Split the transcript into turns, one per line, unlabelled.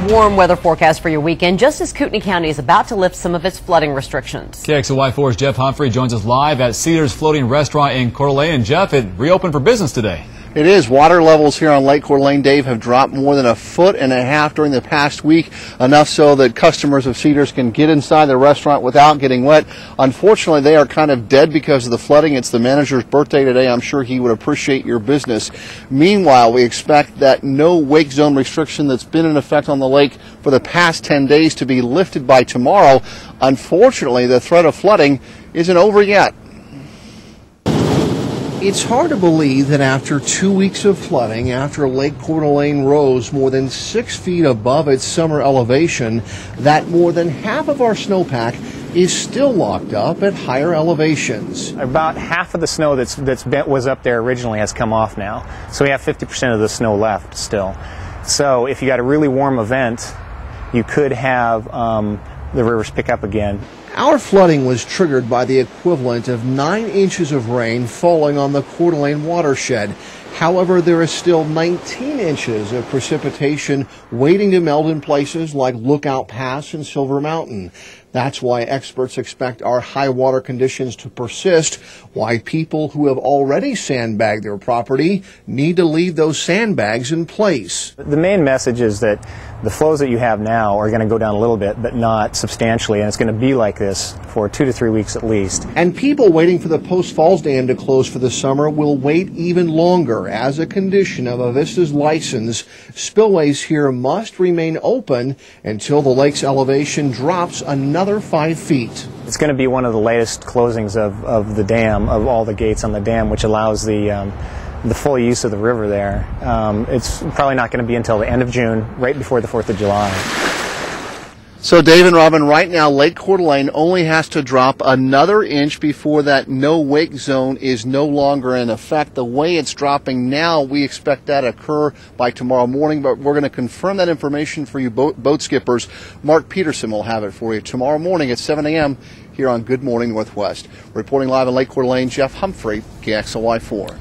warm weather forecast for your weekend, just as Kootenai County is about to lift some of its flooding restrictions.
KXLY4's Jeff Humphrey joins us live at Cedars Floating Restaurant in Coeur d'Alene. And Jeff, it reopened for business today.
It is. Water levels here on Lake Coeur d'Alene, Dave, have dropped more than 1.5 feet during the past week, enough so that customers of Cedars can get inside the restaurant without getting wet. Unfortunately, they are kind of dead because of the flooding. It's the manager's birthday today. I'm sure he would appreciate your business. Meanwhile, we expect that no wake zone restriction that's been in effect on the lake for the past 10 days to be lifted by tomorrow. Unfortunately, the threat of flooding isn't over yet. It's hard to believe that after 2 weeks of flooding, after Lake Coeur d'Alene rose more than 6 feet above its summer elevation, that more than half of our snowpack is still locked up at higher elevations.
About half of the snow was up there originally has come off now, so we have 50% of the snow left still. So if you got a really warm event, you could have the rivers pick up again.
Our flooding was triggered by the equivalent of 9 inches of rain falling on the Coeur d'Alene watershed. However, there is still 19 inches of precipitation waiting to melt in places like Lookout Pass and Silver Mountain. That's why experts expect our high water conditions to persist, why people who have already sandbagged their property need to leave those sandbags in place.
The main message is that the flows that you have now are going to go down a little bit, but not substantially, and it's going to be like this for 2 to 3 weeks at least.
And people waiting for the Post Falls Dam to close for the summer will wait even longer. As a condition of Avista's license, spillways here must remain open until the lake's elevation drops another 5 feet.
It's going to be one of the latest closings of the dam, of all the gates on the dam, which allows the full use of the river there. It's probably not going to be until the end of June, right before the 4th of July.
So Dave and Robin, right now Lake Coeur d'Alene only has to drop another inch before that no wake zone is no longer in effect. The way it's dropping now, we expect that to occur by tomorrow morning, but we're going to confirm that information for you boat skippers. Mark Peterson will have it for you tomorrow morning at 7 a.m. here on Good Morning Northwest. Reporting live in Lake Coeur d'Alene, Jeff Humphrey, KXLY4.